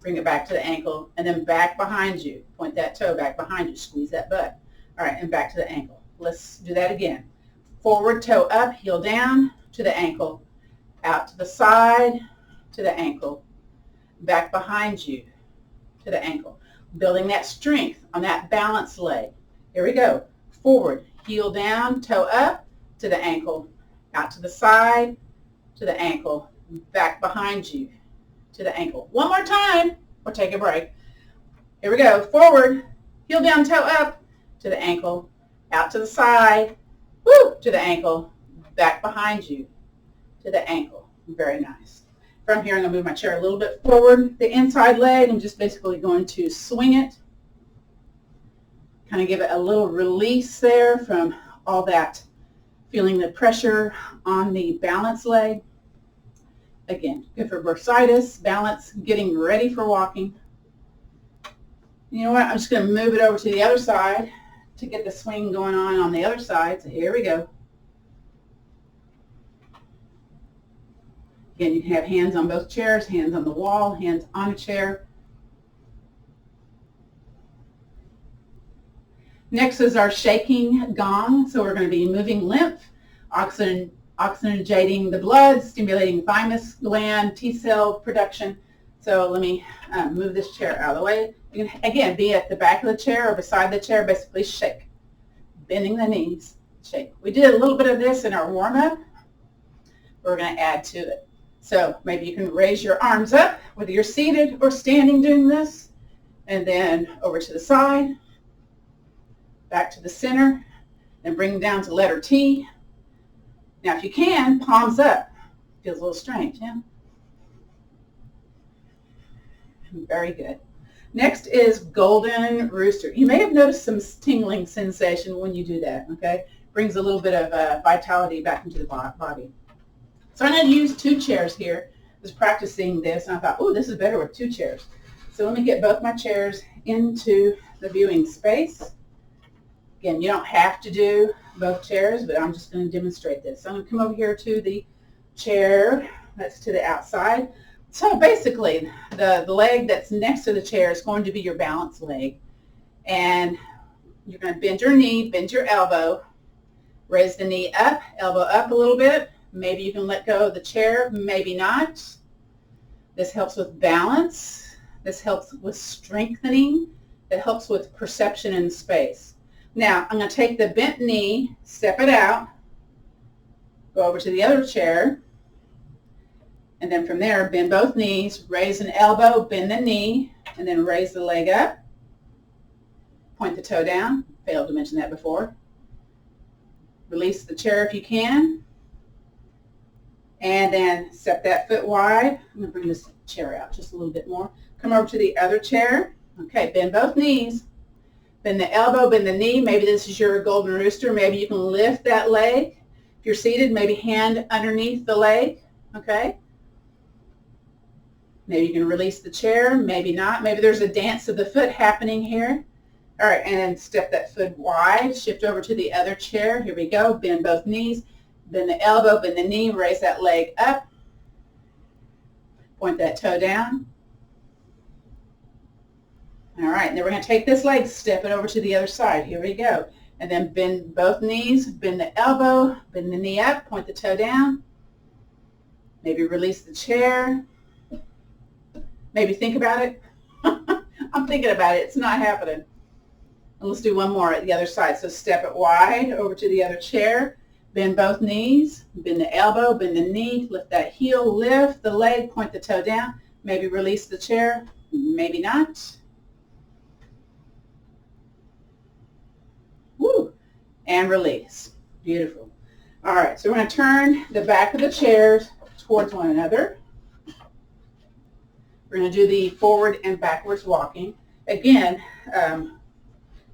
bring it back to the ankle, and then back behind you. Point that toe back behind you, squeeze that butt. All right, and back to the ankle. Let's do that again. Forward, toe up, heel down to the ankle, out to the side, to the ankle, back behind you, to the ankle. Building that strength on that balanced leg. Here we go. Forward, heel down, toe up, to the ankle, out to the side, to the ankle, back behind you, to the ankle. One more time, or take a break. Here we go. Forward, heel down, toe up, to the ankle, out to the side, woo, to the ankle, back behind you, to the ankle. Very nice. From here, I'm going to move my chair a little bit forward. The inside leg, I'm just basically going to swing it. Kind of give it a little release there from all that, feeling the pressure on the balance leg. Again, good for bursitis, balance, getting ready for walking. You know what? I'm just going to move it over to the other side to get the swing going on the other side. So here we go. Again, you can have hands on both chairs, hands on the wall, hands on a chair. Next is our shaking gong. So we're going to be moving lymph, oxygenating the blood, stimulating the thymus gland, T-cell production. So let me move this chair out of the way. You can, again, be at the back of the chair or beside the chair, basically shake. Bending the knees, shake. We did a little bit of this in our warm-up. We're going to add to it. So maybe you can raise your arms up, whether you're seated or standing doing this, and then over to the side, back to the center, and bring them down to letter T. Now, if you can, palms up. Feels a little strange, yeah? Very good. Next is golden rooster. You may have noticed some tingling sensation when you do that, okay? Brings a little bit of vitality back into the body. So I'm going to use 2 chairs here. I was practicing this, and I thought, oh, this is better with 2 chairs. So let me get both my chairs into the viewing space. Again, you don't have to do both chairs, but I'm just going to demonstrate this. So I'm going to come over here to the chair that's to the outside. So basically, the leg that's next to the chair is going to be your balance leg. And you're going to bend your knee, bend your elbow, raise the knee up, elbow up a little bit. Maybe you can let go of the chair, maybe not. This helps with balance. This helps with strengthening. It helps with perception in space. Now, I'm going to take the bent knee, step it out, go over to the other chair, and then from there, bend both knees, raise an elbow, bend the knee, and then raise the leg up. Point the toe down. Failed to mention that before. Release the chair if you can. And then step that foot wide. I'm going to bring this chair out just a little bit more. Come over to the other chair. Okay, bend both knees. Bend the elbow, bend the knee. Maybe this is your golden rooster. Maybe you can lift that leg. If you're seated, maybe hand underneath the leg. Okay. Maybe you can release the chair. Maybe not. Maybe there's a dance of the foot happening here. All right, and then step that foot wide. Shift over to the other chair. Here we go. Bend both knees. Bend the elbow, bend the knee, raise that leg up. Point that toe down. All right, and then we're going to take this leg, step it over to the other side. Here we go. And then bend both knees, bend the elbow, bend the knee up, point the toe down. Maybe release the chair. Maybe think about it. I'm thinking about it. It's not happening. And let's do one more at the other side. So step it wide over to the other chair. Bend both knees, bend the elbow, bend the knee, lift that heel, lift the leg, point the toe down. Maybe release the chair, maybe not. Woo! And release. Beautiful. All right, so we're going to turn the back of the chairs towards one another. We're going to do the forward and backwards walking. Again,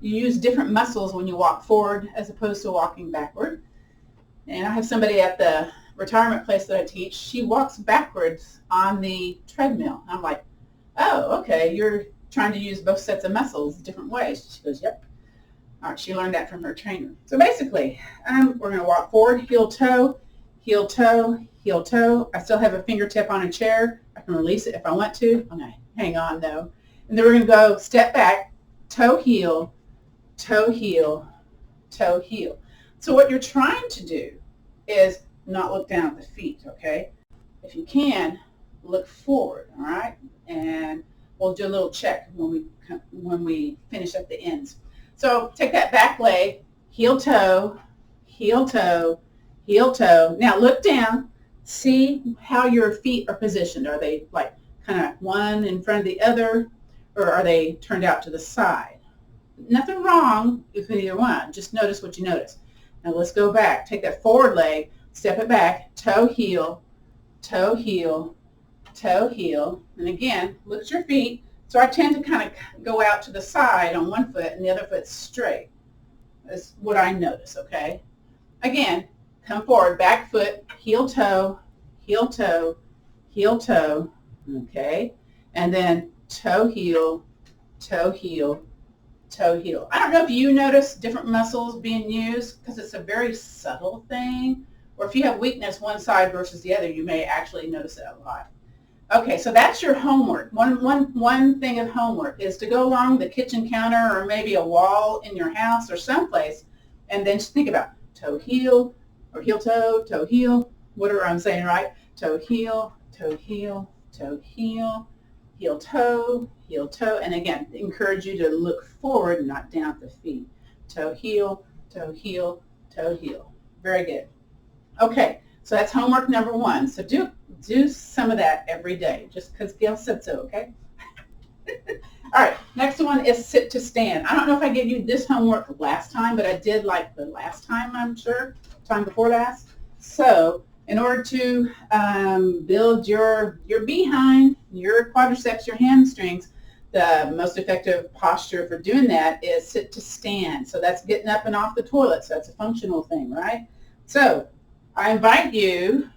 you use different muscles when you walk forward as opposed to walking backward. And I have somebody at the retirement place that I teach. She walks backwards on the treadmill. I'm like, oh, okay, you're trying to use both sets of muscles different ways. She goes, yep. All right, she learned that from her trainer. So basically, we're going to walk forward, heel, toe, heel, toe, heel, toe. I still have a fingertip on a chair. I can release it if I want to. I'm going to hang on, though. And then we're going to go step back, toe, heel, toe, heel, toe, heel. So what you're trying to do is not look down at the feet, okay? If you can, look forward, all right? And we'll do a little check when we finish at the ends. So take that back leg, heel, toe, heel, toe, heel, toe. Now look down. See how your feet are positioned. Are they like kind of one in front of the other, or are they turned out to the side? Nothing wrong with either one. Just notice what you notice. Now let's go back. Take that forward leg, step it back, toe, heel, toe, heel, toe, heel. And again, look at your feet. So I tend to kind of go out to the side on one foot and the other foot's straight. That's what I notice, okay? Again, come forward, back foot, heel, toe, heel, toe, heel, toe, okay? And then toe, heel, toe, heel, toe, heel. I don't know if you notice different muscles being used because it's a very subtle thing. Or if you have weakness one side versus the other, you may actually notice it a lot. Okay, so that's your homework. One thing of homework is to go along the kitchen counter or maybe a wall in your house or someplace and then just think about toe, heel, or heel, toe, heel, whatever I'm saying, right? Toe, heel, toe, heel, toe, heel, heel, toe, and again, encourage you to look forward, not down at the feet. Toe, heel, toe, heel, toe, heel. Very good. Okay, so that's homework number one. So do some of that every day, just because Gail said so, okay? All right, next one is sit to stand. I don't know if I gave you this homework last time, but I did like the last time, I'm sure, time before last. So in order to build your behind, your quadriceps, your hamstrings, the most effective posture for doing that is sit to stand. So that's getting up and off the toilet. So that's a functional thing, right? So I invite you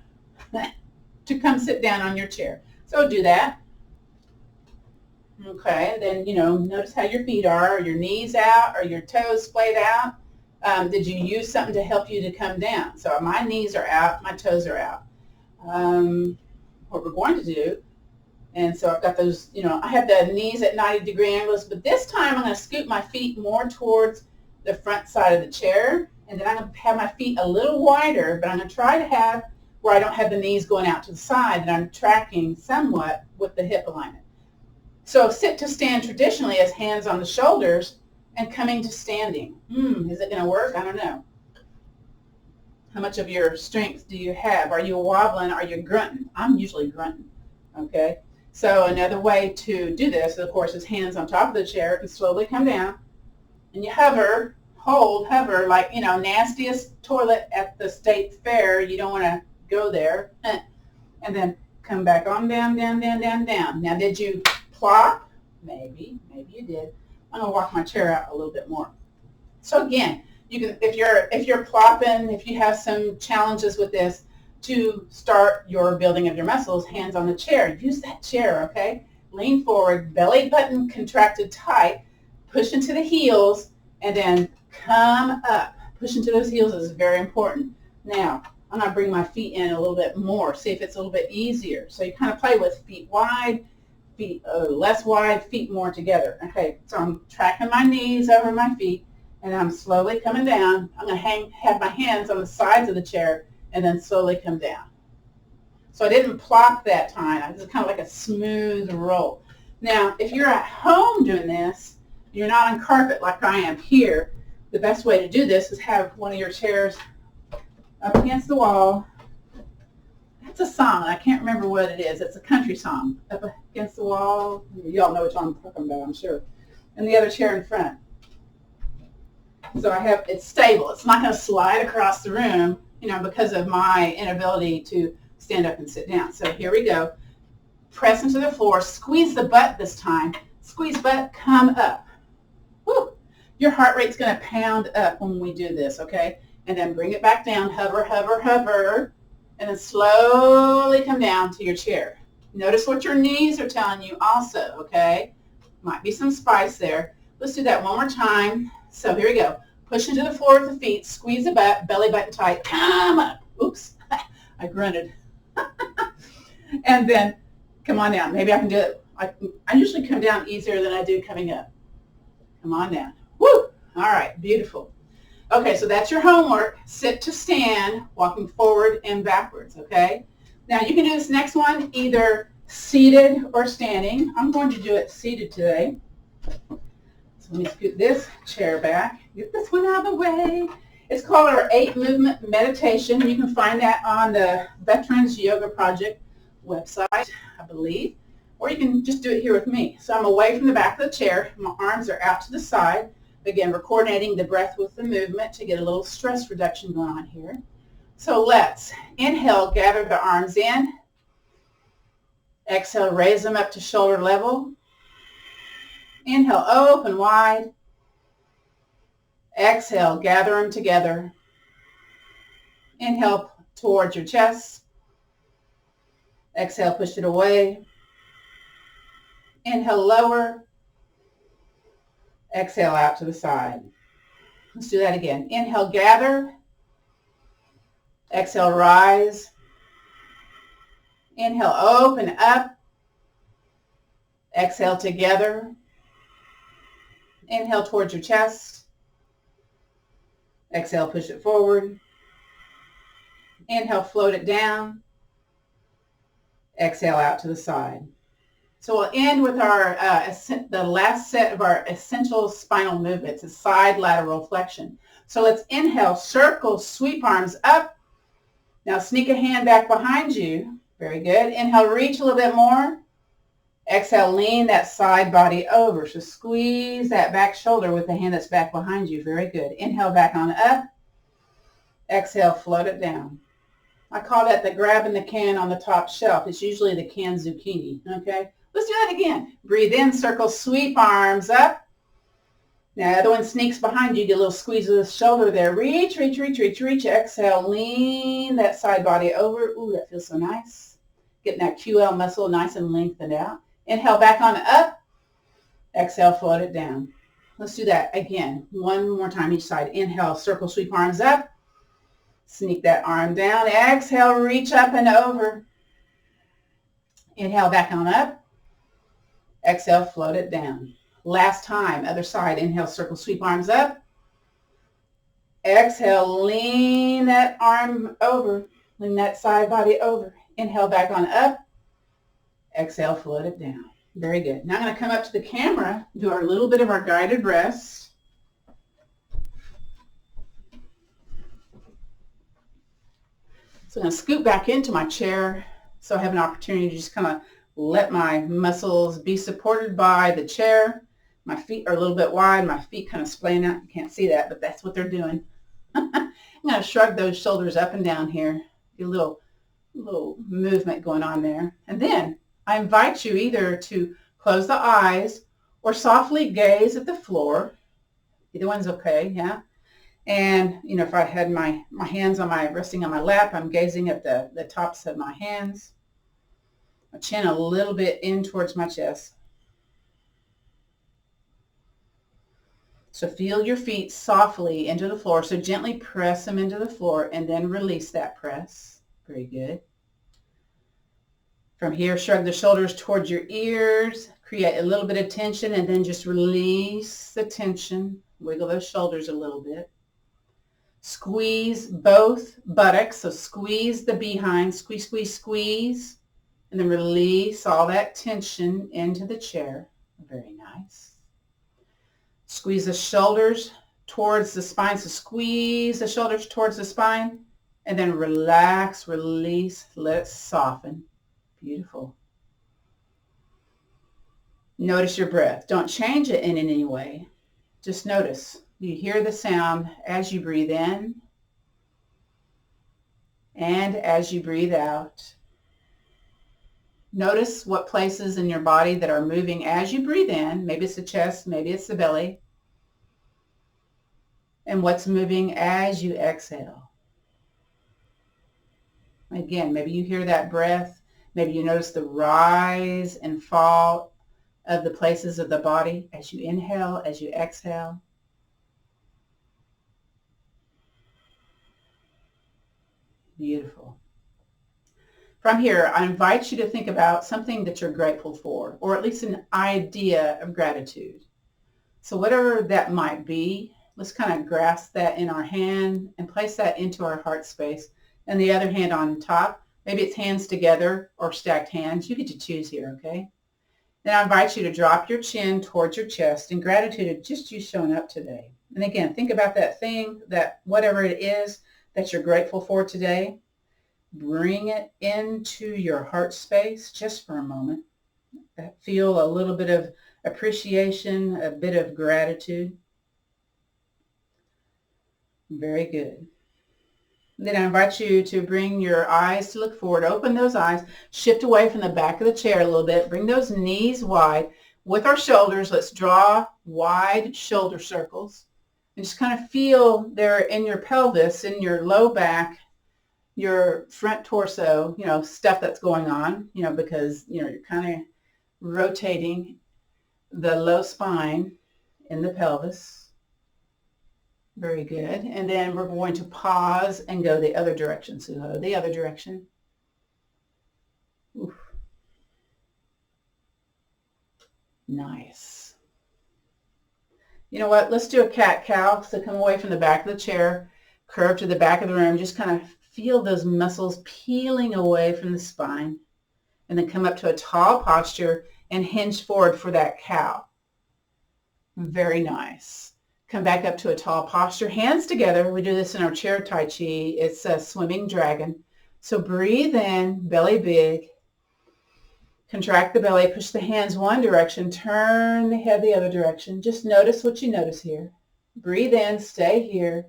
to come sit down on your chair. So do that. Okay, and then, notice how your feet are your knees out, or your toes splayed out. Did you use something to help you to come down? So my knees are out, my toes are out. What we're going to do, and so I've got those, I have the knees at 90-degree angles, but this time I'm going to scoot my feet more towards the front side of the chair, and then I'm going to have my feet a little wider, but I'm going to try to have where I don't have the knees going out to the side, and I'm tracking somewhat with the hip alignment. So sit to stand traditionally is hands on the shoulders and coming to standing. Is it going to work? I don't know. How much of your strength do you have? Are you wobbling? Are you grunting? I'm usually grunting, okay? So another way to do this, of course, is hands on top of the chair and slowly come down. And you hover, hover, like, nastiest toilet at the state fair. You don't want to go there. And then come back on down, down, down, down, down. Now, did you plop? Maybe you did. I'm going to walk my chair out a little bit more. So again, you can, if you're plopping, if you have some challenges with this, to start your building of your muscles, hands on the chair. Use that chair, okay? Lean forward, belly button contracted tight, push into the heels, and then come up. Push into those heels is very important. Now, I'm going to bring my feet in a little bit more, see if it's a little bit easier. So you kind of play with feet wide, feet less wide, feet more together. Okay, so I'm tracking my knees over my feet, and I'm slowly coming down. I'm going to have my hands on the sides of the chair and then slowly come down. So I didn't plop that time. It was kind of like a smooth roll. Now, if you're at home doing this, you're not on carpet like I am here, the best way to do this is have one of your chairs up against the wall. That's a song. I can't remember what it is. It's a country song. Up against the wall. Y'all know what I'm talking about, I'm sure. And the other chair in front. So I have, it's stable. It's not going to slide across the room, you know, because of my inability to stand up and sit down. So here we go. Press into the floor. Squeeze the butt this time. Squeeze butt, come up. Woo. Your heart rate's going to pound up when we do this, okay? And then bring it back down. Hover, hover, hover. And then slowly come down to your chair. Notice what your knees are telling you also, okay? Might be some spice there. Let's do that one more time. So here we go. Push into the floor with the feet. Squeeze the butt, belly button tight. Come up. Oops. I grunted. And then come on down. Maybe I can do it. I usually come down easier than I do coming up. Come on down. Woo! All right. Beautiful. Okay, so that's your homework. Sit to stand, walking forward and backwards, okay? Now you can do this next one either seated or standing. I'm going to do it seated today. So let me scoot this chair back. Get this one out of the way. It's called our 8-movement meditation. You can find that on the Veterans Yoga Project website, I believe. Or you can just do it here with me. So I'm away from the back of the chair. My arms are out to the side. Again, we're coordinating the breath with the movement to get a little stress reduction going on here. So let's inhale, gather the arms in. Exhale, raise them up to shoulder level. Inhale, open wide. Exhale, gather them together. Inhale towards your chest. Exhale, push it away. Inhale, lower. Exhale out to the side. Let's do that again. Inhale, gather. Exhale, rise. Inhale, open up. Exhale, together. Inhale towards your chest. Exhale, push it forward. Inhale, float it down. Exhale out to the side. So we'll end with our the last set of our essential spinal movements, a side lateral flexion. So let's inhale, circle, sweep arms up. Now sneak a hand back behind you. Very good. Inhale, reach a little bit more. Exhale, lean that side body over. So squeeze that back shoulder with the hand that's back behind you. Very good. Inhale, back on up. Exhale, float it down. I call that the grabbing the can on the top shelf. It's usually the canned zucchini, okay? Let's do that again. Breathe in, circle, sweep arms up. Now, the other one sneaks behind you. Get a little squeeze of the shoulder there. Reach, reach, reach, reach, reach. Exhale, lean that side body over. Ooh, that feels so nice. Getting that QL muscle nice and lengthened out. Inhale, back on up. Exhale, float it down. Let's do that again. One more time each side. Inhale, circle, sweep arms up. Sneak that arm down. Exhale, reach up and over. Inhale, back on up. Exhale, float it down. Last time, other side. Inhale, circle, sweep arms up. Exhale, lean that arm over. Lean that side body over. Inhale, back on up. Exhale, float it down. Very good. Now I'm going to come up to the camera, do our little bit of our guided rest. So I'm going to scoot back into my chair so I have an opportunity to just kind of let my muscles be supported by the chair. My feet are a little bit wide. My feet kind of splaying out. You can't see that, but that's what they're doing. I'm going to shrug those shoulders up and down here. Get a little movement going on there. And then I invite you either to close the eyes or softly gaze at the floor. Either one's okay, yeah. And, you know, if I had my hands resting on my lap, I'm gazing at the tops of my hands. My chin a little bit in towards my chest. So feel your feet softly into the floor. So gently press them into the floor and then release that press. Very good. From here, shrug the shoulders towards your ears. Create a little bit of tension and then just release the tension. Wiggle those shoulders a little bit. Squeeze both buttocks. So squeeze the behind. Squeeze, squeeze, squeeze. And then release all that tension into the chair. Very nice. Squeeze the shoulders towards the spine. So squeeze the shoulders towards the spine and then relax, release, let it soften. Beautiful. Notice your breath. Don't change it in any way. Just notice. You hear the sound as you breathe in and as you breathe out. Notice what places in your body that are moving as you breathe in. Maybe it's the chest, maybe it's the belly. And what's moving as you exhale. Again, maybe you hear that breath. Maybe you notice the rise and fall of the places of the body as you inhale, as you exhale. Beautiful. From here, I invite you to think about something that you're grateful for, or at least an idea of gratitude. So whatever that might be, let's kind of grasp that in our hand and place that into our heart space. And the other hand on top. Maybe it's hands together or stacked hands. You get to choose here, okay? Then I invite you to drop your chin towards your chest in gratitude of just you showing up today. And again, think about that thing, that whatever it is that you're grateful for today. Bring it into your heart space just for a moment. Feel a little bit of appreciation, a bit of gratitude. Very good. Then I invite you to bring your eyes to look forward. Open those eyes. Shift away from the back of the chair a little bit. Bring those knees wide. With our shoulders, let's draw wide shoulder circles. And just kind of feel there in your pelvis, in your low back, your front torso, stuff that's going on, because, you're kind of rotating the low spine in the pelvis. Very good. And then we're going to pause and go the other direction. So go the other direction. Oof. Nice. You know what? Let's do a cat-cow. So come away from the back of the chair, curve to the back of the room. Just kind of feel those muscles peeling away from the spine. And then come up to a tall posture and hinge forward for that cow. Very nice. Come back up to a tall posture, hands together. We do this in our Chair Tai Chi. It's a swimming dragon. So breathe in, belly big. Contract the belly, push the hands one direction, turn the head the other direction. Just notice what you notice here. Breathe in, stay here.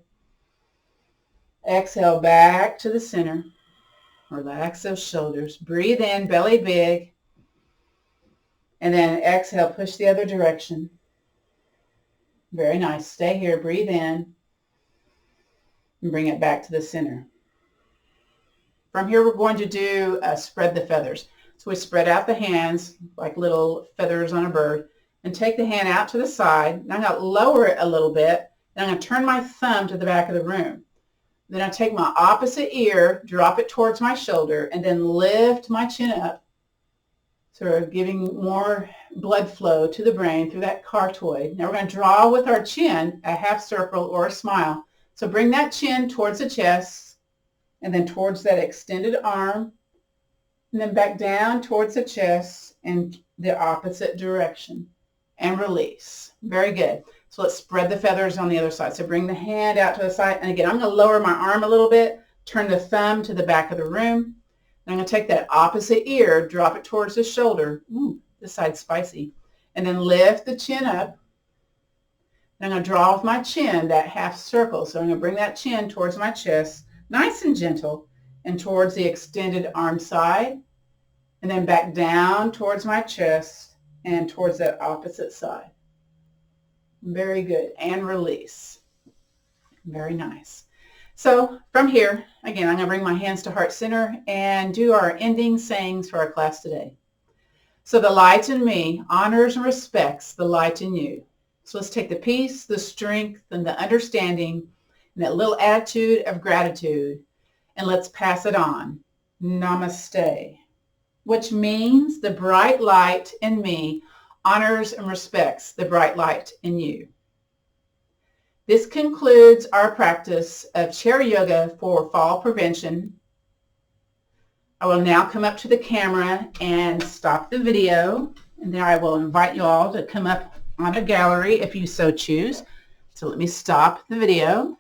Exhale back to the center. Relax those shoulders. Breathe in, belly big. And then exhale, push the other direction. Very nice. Stay here. Breathe in and bring it back to the center. From here, we're going to do spread the feathers. So we spread out the hands like little feathers on a bird and take the hand out to the side. Now I'm going to lower it a little bit. And I'm going to turn my thumb to the back of the room. Then I take my opposite ear, drop it towards my shoulder, and then lift my chin up. Sort of giving more blood flow to the brain through that cartoid. Now we're going to draw with our chin a half circle or a smile. So bring that chin towards the chest and then towards that extended arm and then back down towards the chest and the opposite direction and release. Very good. So let's spread the feathers on the other side. So bring the hand out to the side. And again, I'm going to lower my arm a little bit, turn the thumb to the back of the room. I'm going to take that opposite ear, drop it towards the shoulder. Ooh, this side's spicy. And then lift the chin up. And I'm going to draw with my chin that half circle. So I'm going to bring that chin towards my chest, nice and gentle, and towards the extended arm side. And then back down towards my chest and towards that opposite side. Very good. And release. Very nice. So from here, again, I'm going to bring my hands to heart center and do our ending sayings for our class today. So the light in me honors and respects the light in you. So let's take the peace, the strength, and the understanding, and that little attitude of gratitude, and let's pass it on. Namaste. Which means the bright light in me honors and respects the bright light in you. This concludes our practice of chair yoga for fall prevention. I will now come up to the camera and stop the video, and then I will invite you all to come up on a gallery if you so choose. So let me stop the video.